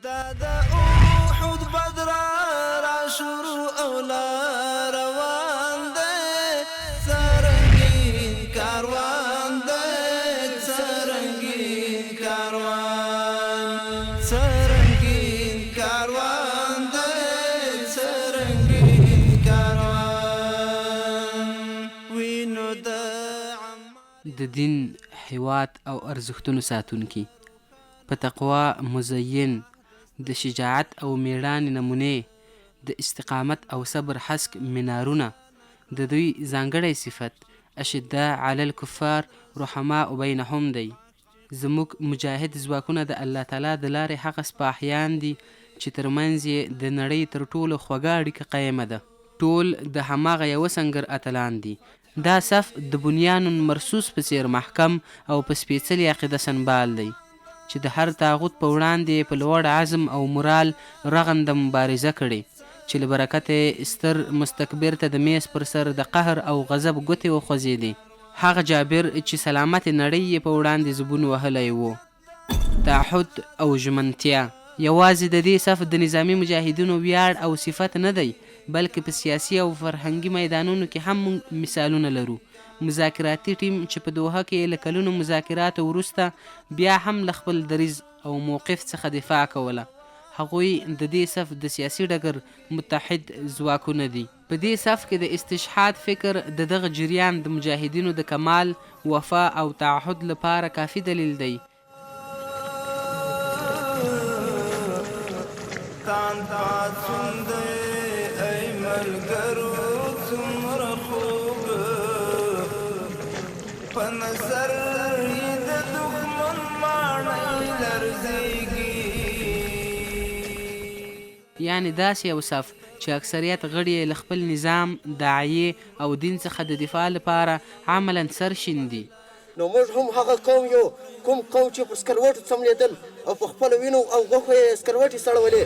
دا د احد بدر را شروع او لا روان دی سرنګین کاروان دی سرنګین کاروان سرنګین کاروان دی سرنګین کاروان وینو د دین هیواد او ارزښتونو ساتونکي په تقوا مزین د شجاعت او میړانې نمونې د استقامت او صبر حسک منارونه د دوی ځانګړی صفت اشداء علی الکفار رحماء بینهم دی. زموږ مجاهد ځواکونه د الله تعالی د لارې هغه سپاهیان دي چې ترمنځ یې د نړۍ تر ټولو خوږه اړیکه قیمه ده. ټول د هماغه یوه سنګر اتلان دي. دا صف د بنیان مرصوص په څیر محکم او په سپیڅلې عقیده سنبال دی چې د هر طاغوت په وړاندې په لوړ عزم او مورال رغنده مبارزه کړې چې له برکته ستر مستکبر ته د میز پر سر د قهر او غضب ګوتې وخوځېدې. هغه جابر چې سلامت نړۍ یې په وړاندې زبون وهلی و. تعهد او ژمنتیا یوازې د دې صف د نظامي مجاهدینو ویاړ او صفت نه دی، بلکې په سیاسي او فرهنګي میدانونو کې هم مثالونه لرو. مذاکراتي ټیم چې په دوحه کې له کلونو مذاکراتو وروسته بیا هم له خپل دریځ او موقف څخه دفاع کوله، هغوی د دې صف د سیاسي ډګر متحد ځواکونه دي. په دې صف کې د استشهاد فکر د دغه جریان د مجاهدینو د کمال، وفا او تعهد لپاره کافي دلیل دی. تان پاتون دی ای ملګرو څومره خوب په نظر یې د دښمن ماڼۍ لرزېږي. یعنې داسې یو صف چې اکثریت غړي یې له خپل نظام، داعیې او دین څخه د دفاع لپاره عملا سرشیندي. نو موږ هم هغه قوم یو، کوم قوم چې په سکروټو څملېدل او په خپلو وینو او غوښو یې سکروټې سړولې.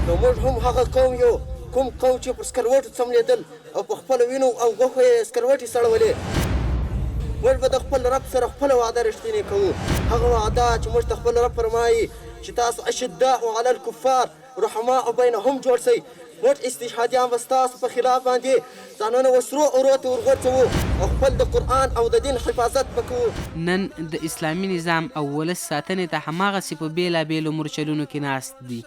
نو موږ هم هغه قوم یو، کوم قوم چې په سکروټو څملېدل او په خپلو وینو او غوښو یې سکروټې سړولې. موږ به د خپل رب سره خپله وعده رښتینې کوو، هغه وعده چې موږ ته خپل رب فرمایي چې تاسو اشداء علی الکفار رحماء بینهم جوړ شئ. موږ استشهادیان به ستاسو په خلاف باندې ځانونه وسرو اورو ته ورغورځوو او خپل د قرآن او د دین حفاظت به کوو. نن د اسلامي نظام او ولس ساتنې ته هماغسې په بېلابېلو مورچلونو کې ناست دي.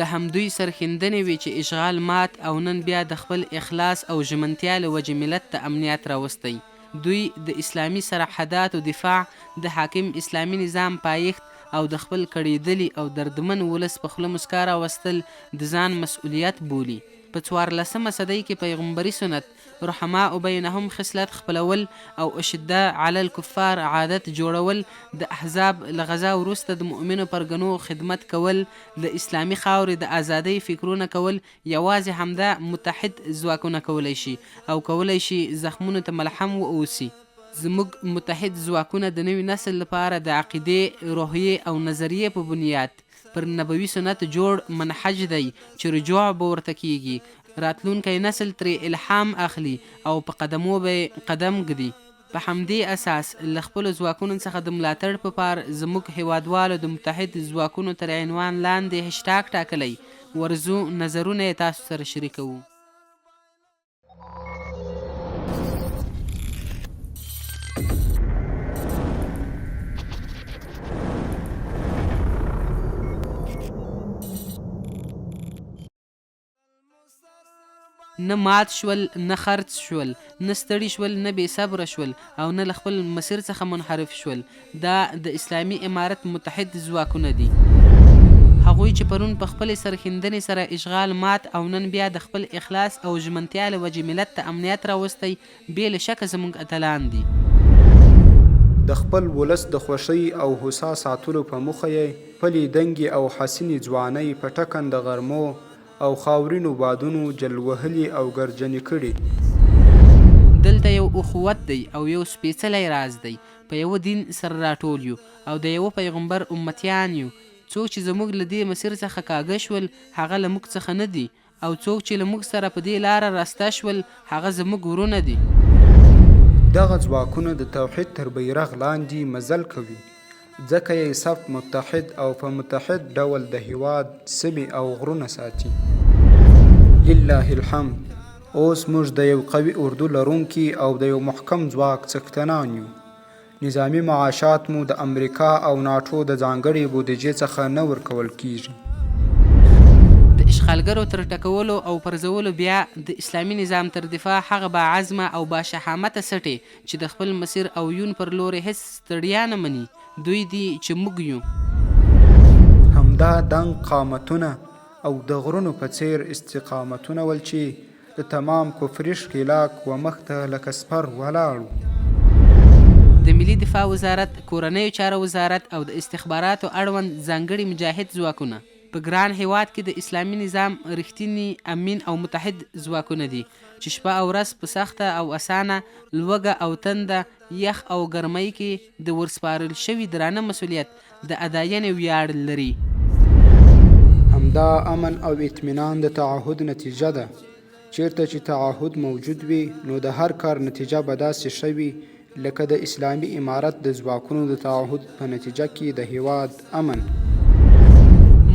د همدوی سرښندنې وي چې اشغال مات او نن بیا د خپل اخلاص او ژمنتیا له وجې ملت ته امنیت راوستی. دوی د اسلامي سرحداتو دفاع، د حاکم اسلامي نظام پایښت او د خپل کړېدلي او دردمن ولس په خوله مسکا راوستل د ځان مسؤلیت بولي. په 14مه صدۍ کې پیغمبري سنت رحماء بینهم خصلت خپلول او اشداء علی الکفار عادت جوړول، د احزاب له غزا وروسته د مؤمنو پرګنو خدمت کول، د اسلامي خاورې د ازادۍ فکرونه کول، یوازې همدا متحد ځواکونه کولی شي او کولی شي زخمونو ته ملحم واوسي. زموږ متحد ځواکونه د نوي نسل لپاره د عقیدې، روحیې او نظریې په بنیاد پر نبوي سنت جوړ منهج دی چې رجوع به ورته کیږي. راتلونکی نسل ترې الهام اخلي او په قدمو به قدم ږدي. په همدې اساس له خپلو ځواکونو څخه د ملاتړ په پار زموږ هیوادوالو د متحد ځواکونو تر عنوان لاندې هشتاګ ټاکلی. ورزو نظرونه یې تاسو سره شریکوو. نه مات شول، نه خرڅ شول، نه ستړي شول، نه بې صبره شول او نه له خپل مسیر څخه منحرف شول. دا د اسلامي امارت متحد ځواکونه دي، هغوی چې پرون په خپلې سرښندنې سره اشغال مات او نن بیا د خپل اخلاص او ژمنتیا له وجې ملت ته امنیت راوستی بې له شکه زموږ اتلان دي. د خپل ولس د خوښۍ او هوسا ساتلو په موخه یې پلې دنګې او حسینې ځوانۍ په ټکنده غرمو او خاورینو بادونو جل وهلي او ګرجنې کړي. دلته یو اخوت دی او یو سپیڅلی راز دی. په یوه دین سره راټول یو او د یوه پیغمبر امتیان یو. څوک چې زموږ له دې مسیر څخه کاږه شول هغه له موږ څخه نه دي، او څوک چې له موږ سره په دې لاره راسته شول هغه زموږ ورونه دي. دغه ځواکونه د توحید تر بیرغ لاندې مزل کوي، ځکه یې صف متحد او په متحد ډول د هیواد سیمې او غرونه ساتي. لله الحمد. اوس موږ د یو قوي اردو لرونکي او د یو محکم ځواک څښتنان یو. نظامی معاشات مو د امریکا او ناټو د ځانګړې بودیجې څخه نه ورکول کیږي. د اشغالګرو تر ټکولو او پرځولو بیا د اسلامي نظام تر دفاع هغه با عزمه او با شهامته سټې چې د خپل مسیر او یون پر لوري هیڅ ستړیا نه مني دوی دي چې موږ یو. همدا دنګ قامتونه او د غرونو په څیر استقامتونه ول چې د تمام کفري ښکېلاک و مخته لکه سپر ولاړ. د ملي دفاع وزارت، کورنیو چارو وزارت او د استخباراتو اړوند ځانګړي مجاهد ځواکونه په ګران هیواد کې د اسلامي نظام رښتینی امین او متحد ځواکونه دي چې شپه او ورځ په سخته او اسانه، لوږه او تنده، یخ او ګرمۍ کې د ورسپارل شوي درانه مسؤلیت د اداینې ویاړ لري. همدا امن او اطمینان د تعهد نتیجه ده. چیرته چې تعهد موجود وي نو د هر کار نتیجه به داسې ښه وي لکه د اسلامي امارت د ځواکونو د تعهد په نتیجه کې د هیواد امن.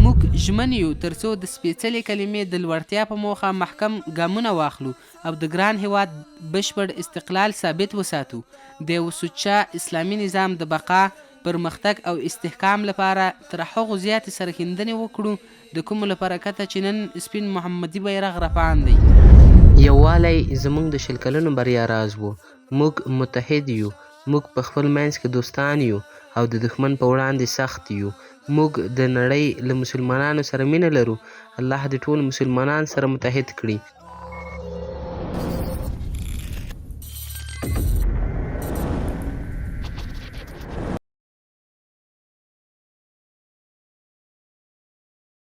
موږ ژمن یو ترڅو د سپېڅلې کلمې د لوړتیا په موخه محکم ګامونه واخلو او د ګران هیواد بشپړ استقلال ثابت وساتو. د یو سوچه اسلامي نظام د بقا، پرمختګ او استحکام لپاره تر هغو زیاتې سرښندنې وکړو د کومو له برکته چې نن سپین محمدي بیرغ رپان دی. یووالی زموږ د شل کلونو بریا راز و. موږ متحد یو. موږ په خپل منځ کې دوستان یو او د دښمن په وړاندې سخت یو. موږ د نړۍ له مسلمانانو سره مینه لرو. الله دې ټول مسلمانان سره متحد کړي.